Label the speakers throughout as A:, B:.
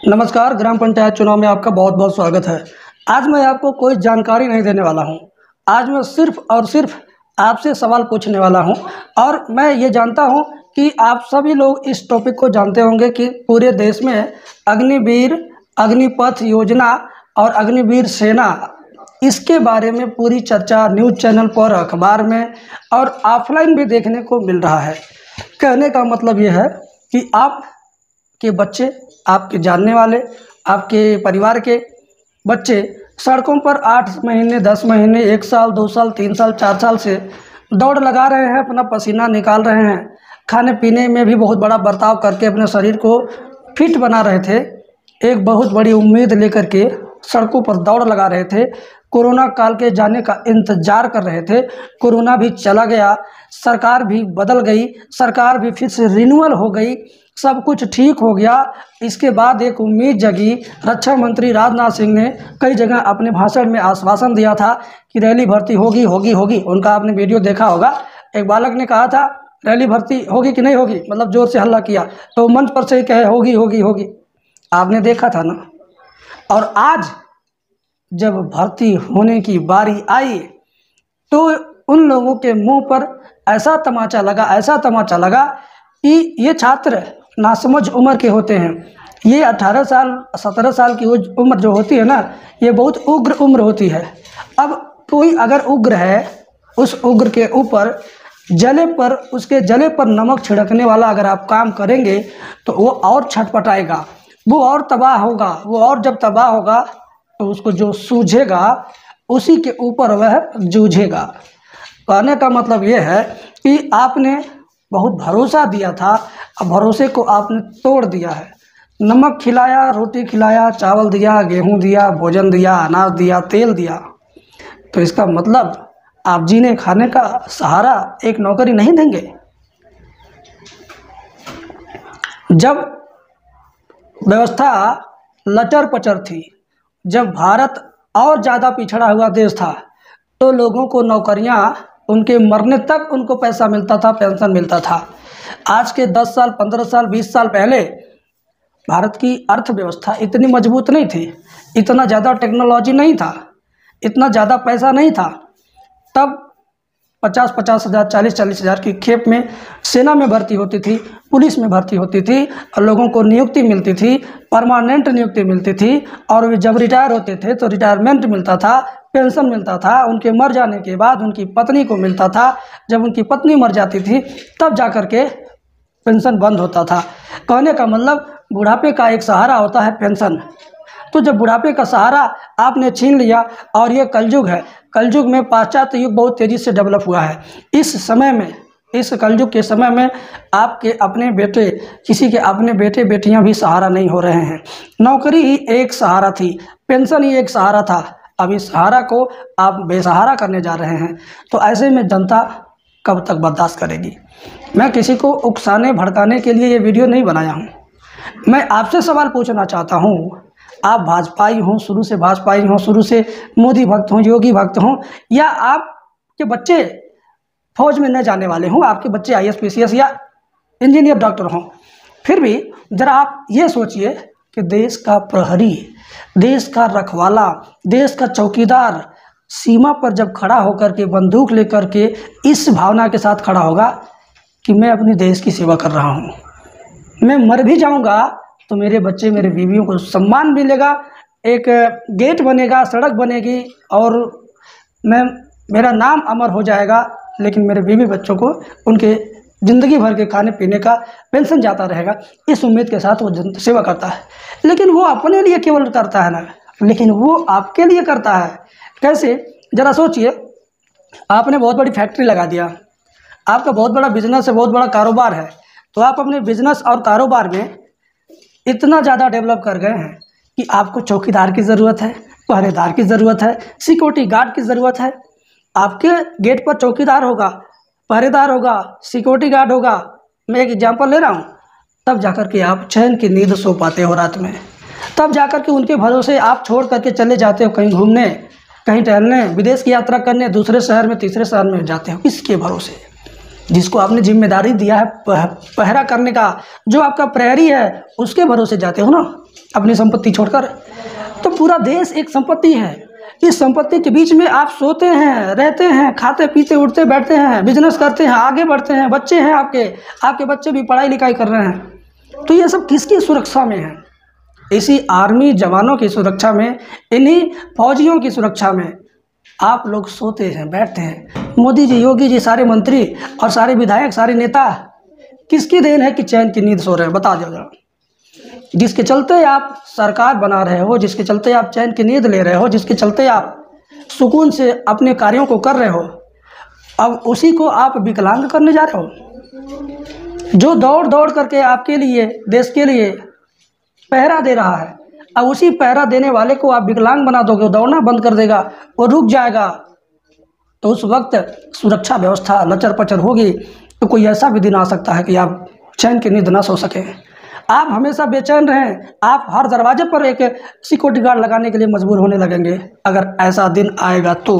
A: नमस्कार। ग्राम पंचायत चुनाव में आपका बहुत बहुत स्वागत है। आज मैं आपको कोई जानकारी नहीं देने वाला हूं। आज मैं सिर्फ और सिर्फ आपसे सवाल पूछने वाला हूं और मैं ये जानता हूं कि आप सभी लोग इस टॉपिक को जानते होंगे कि पूरे देश में अग्निवीर, अग्निपथ योजना और अग्निवीर सेना, इसके बारे में पूरी चर्चा न्यूज़ चैनल पर, अखबार में और ऑफलाइन भी देखने को मिल रहा है। कहने का मतलब ये है कि आप के बच्चे, आपके जानने वाले, आपके परिवार के बच्चे सड़कों पर 8 महीने, 10 महीने, 1 साल, 2 साल, 3 साल, 4 साल से दौड़ लगा रहे हैं, अपना पसीना निकाल रहे हैं, खाने पीने में भी बहुत बड़ा बर्ताव करके अपने शरीर को फिट बना रहे थे, एक बहुत बड़ी उम्मीद लेकर के सड़कों पर दौड़ लगा रहे थे, कोरोना काल के जाने का इंतज़ार कर रहे थे। कोरोना भी चला गया, सरकार भी बदल गई, सरकार भी फिर से रिन्यूअल हो गई, सब कुछ ठीक हो गया। इसके बाद एक उम्मीद जगी। रक्षा मंत्री राजनाथ सिंह ने कई जगह अपने भाषण में आश्वासन दिया था कि रैली भर्ती होगी होगी होगी। उनका आपने वीडियो देखा होगा, एक बालक ने कहा था रैली भर्ती होगी कि नहीं होगी, मतलब ज़ोर से हल्ला किया, तो मंच पर से ही कहे होगी होगी होगी। आपने देखा था ना। और आज जब भर्ती होने की बारी आई तो उन लोगों के मुंह पर ऐसा तमाचा लगा कि ये छात्र नासमझ उम्र के होते हैं। ये 18 साल 17 साल की उम्र जो होती है ना, ये बहुत उग्र उम्र होती है। अब कोई अगर उग्र है, उस उग्र के ऊपर उसके जले पर नमक छिड़कने वाला अगर आप काम करेंगे तो वो और छटपटाएगा, वो और तबाह होगा। वो और जब तबाह होगा तो उसको जो सूझेगा उसी के ऊपर वह जूझेगा। कहने का मतलब ये है कि आपने बहुत भरोसा दिया था, अब भरोसे को आपने तोड़ दिया है। नमक खिलाया, रोटी खिलाया, चावल दिया, गेहूं दिया, भोजन दिया, अनाज दिया, तेल दिया, तो इसका मतलब आप जीने खाने का सहारा एक नौकरी नहीं देंगे। जब व्यवस्था लचर पचर थी, जब भारत और ज़्यादा पिछड़ा हुआ देश था, तो लोगों को नौकरियां, उनके मरने तक उनको पैसा मिलता था, पेंशन मिलता था। आज के 10 साल, 15 साल, 20 साल पहले भारत की अर्थव्यवस्था इतनी मजबूत नहीं थी, इतना ज़्यादा टेक्नोलॉजी नहीं था, इतना ज़्यादा पैसा नहीं था। तब 50-50 हज़ार, 40-40 हज़ार की खेप में सेना में भर्ती होती थी, पुलिस में भर्ती होती थी और लोगों को नियुक्ति मिलती थी, परमानेंट नियुक्ति मिलती थी। और वे जब रिटायर होते थे तो रिटायरमेंट मिलता था, पेंशन मिलता था। उनके मर जाने के बाद उनकी पत्नी को मिलता था। जब उनकी पत्नी मर जाती थी तब जा कर के पेंशन बंद होता था। कहने का मतलब बुढ़ापे का एक सहारा होता है पेंशन। तो जब बुढ़ापे का सहारा आपने छीन लिया, और ये कलयुग है, कलयुग में पाश्चात्य युग बहुत तेज़ी से डेवलप हुआ है। इस समय में, इस कलयुग के समय में आपके अपने बेटे, किसी के अपने बेटे बेटियां भी सहारा नहीं हो रहे हैं। नौकरी ही एक सहारा थी, पेंशन ही एक सहारा था, अब इस सहारा को आप बेसहारा करने जा रहे हैं। तो ऐसे में जनता कब तक बर्दाश्त करेगी। मैं किसी को उकसाने भड़काने के लिए ये वीडियो नहीं बनाया हूँ। मैं आपसे सवाल पूछना चाहता हूँ, आप भाजपाई हों, शुरू से भाजपाई हों, शुरू से मोदी भक्त हों, योगी भक्त हों, या आपके बच्चे फौज में न जाने वाले हों, आपके बच्चे IAS PCS या इंजीनियर डॉक्टर हों, फिर भी ज़रा आप ये सोचिए कि देश का प्रहरी, देश का रखवाला, देश का चौकीदार सीमा पर जब खड़ा होकर के बंदूक लेकर के इस भावना के साथ खड़ा होगा कि मैं अपने देश की सेवा कर रहा हूँ, मैं मर भी जाऊँगा तो मेरे बच्चे, मेरे बीवियों को सम्मान मिलेगा, एक गेट बनेगा, सड़क बनेगी और मेरा नाम अमर हो जाएगा, लेकिन मेरे बीवी बच्चों को उनके ज़िंदगी भर के खाने पीने का पेंशन जाता रहेगा। इस उम्मीद के साथ वो सेवा करता है। लेकिन वो अपने लिए केवल करता है ना, लेकिन वो आपके लिए करता है। कैसे, ज़रा सोचिए। आपने बहुत बड़ी फैक्ट्री लगा दिया, आपका बहुत बड़ा बिजनेस है, बहुत बड़ा कारोबार है, तो आप अपने बिजनेस और कारोबार में इतना ज़्यादा डेवलप कर गए हैं कि आपको चौकीदार की ज़रूरत है, पहरेदार की ज़रूरत है, सिक्योरिटी गार्ड की ज़रूरत है। आपके गेट पर चौकीदार होगा, पहरेदार होगा, सिक्योरिटी गार्ड होगा, मैं एक एग्जांपल ले रहा हूँ, तब जाकर के आप चैन की नींद सो पाते हो रात में। तब जाकर के उनके भरोसे आप छोड़ करके चले जाते हो कहीं घूमने, कहीं टहलने, विदेश की यात्रा करने, दूसरे शहर में, तीसरे शहर में जाते हो। किसके भरोसे? जिसको आपने जिम्मेदारी दिया है पहरा करने का, जो आपका प्रहरी है, उसके भरोसे जाते हो ना। अपनी संपत्ति छोड़कर। तो पूरा देश एक संपत्ति है। इस संपत्ति के बीच में आप सोते हैं, रहते हैं, खाते पीते उठते बैठते हैं, बिजनेस करते हैं, आगे बढ़ते हैं, बच्चे हैं आपके बच्चे भी पढ़ाई लिखाई कर रहे हैं। तो ये सब किसकी सुरक्षा में है? इसी आर्मी जवानों की सुरक्षा में, इन्हीं फौजियों की सुरक्षा में आप लोग सोते हैं, बैठते हैं। मोदी जी, योगी जी, सारे मंत्री और सारे विधायक, सारे नेता किसकी देन है कि चैन की नींद सो रहे हैं? बता दो जरा। जिसके चलते आप सरकार बना रहे हो, जिसके चलते आप चैन की नींद ले रहे हो, जिसके चलते आप सुकून से अपने कार्यों को कर रहे हो, अब उसी को आप विकलांग करने जा रहे हो। जो दौड़ दौड़ करके आपके लिए, देश के लिए पहरा दे रहा है, अब उसी पहरा देने वाले को आप विकलांग बना दोगे, दौड़ना बंद कर देगा, वो रुक जाएगा। तो उस वक्त सुरक्षा व्यवस्था लचर पचर होगी। तो कोई ऐसा भी दिन आ सकता है कि आप चैन की नींद ना सो सकें। आप हमेशा बेचैन रहें, आप हर दरवाजे पर एक सिक्योरिटी गार्ड लगाने के लिए मजबूर होने लगेंगे। अगर ऐसा दिन आएगा तो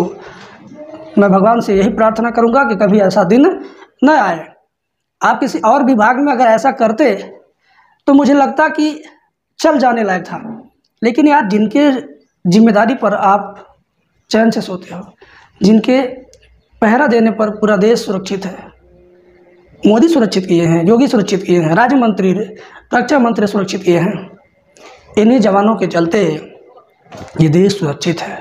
A: मैं भगवान से यही प्रार्थना करूंगा कि कभी ऐसा दिन न आए। आप किसी और विभाग में अगर ऐसा करते तो मुझे लगता कि चल जाने लायक था। लेकिन यार, जिनके जिम्मेदारी पर आप चैन से सोते हो, जिनके पहरा देने पर पूरा देश सुरक्षित है, मोदी सुरक्षित किए हैं, योगी सुरक्षित किए हैं, राज्य मंत्री, रक्षा मंत्री सुरक्षित किए हैं, इन्हीं जवानों के चलते ये देश सुरक्षित है।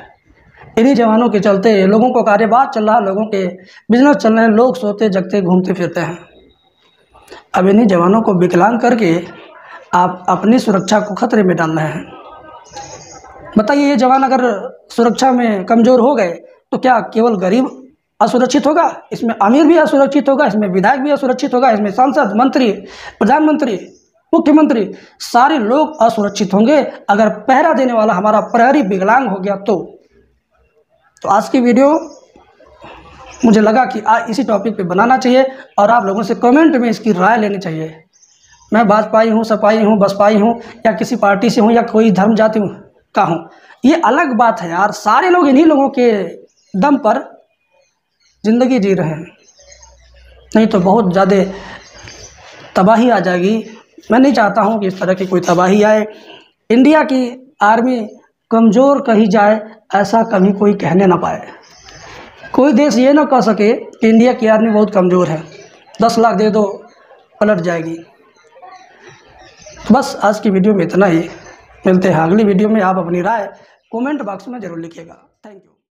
A: इन्हीं जवानों के चलते लोगों को कार्यभार चल रहा है, लोगों के बिजनेस चल रहे हैं, लोग सोते जगते घूमते फिरते हैं। अब इन्हीं जवानों को विकलांग करके आप अपनी सुरक्षा को खतरे में डाल रहे हैं। बताइए, ये जवान अगर सुरक्षा में कमज़ोर हो गए तो क्या केवल गरीब असुरक्षित होगा? इसमें अमीर भी असुरक्षित होगा, इसमें विधायक भी असुरक्षित होगा, इसमें सांसद, मंत्री, प्रधानमंत्री, मुख्यमंत्री, सारे लोग असुरक्षित होंगे अगर पहरा देने वाला हमारा प्रहरी विकलांग हो गया तो। आज की वीडियो मुझे लगा कि इसी टॉपिक पे बनाना चाहिए और आप लोगों से कमेंट में इसकी राय लेनी चाहिए। मैं भाजपाई हूँ, सपाई हूँ, बसपाई हूँ, या किसी पार्टी से हूँ, या कोई धर्म जाति का हूँ, ये अलग बात है यार। सारे लोग इन्हीं लोगों के दम पर ज़िंदगी जी रहे हैं, नहीं तो बहुत ज़्यादा तबाही आ जाएगी। मैं नहीं चाहता हूँ कि इस तरह की कोई तबाही आए। इंडिया की आर्मी कमज़ोर कही जाए, ऐसा कभी कोई कहने ना पाए। कोई देश ये ना कह सके कि इंडिया की आर्मी बहुत कमज़ोर है, 10 लाख दे दो पलट जाएगी। बस आज की वीडियो में इतना ही। मिलते हैं अगली वीडियो में। आप अपनी राय कमेंट बॉक्स में ज़रूर लिखिएगा। Thank you.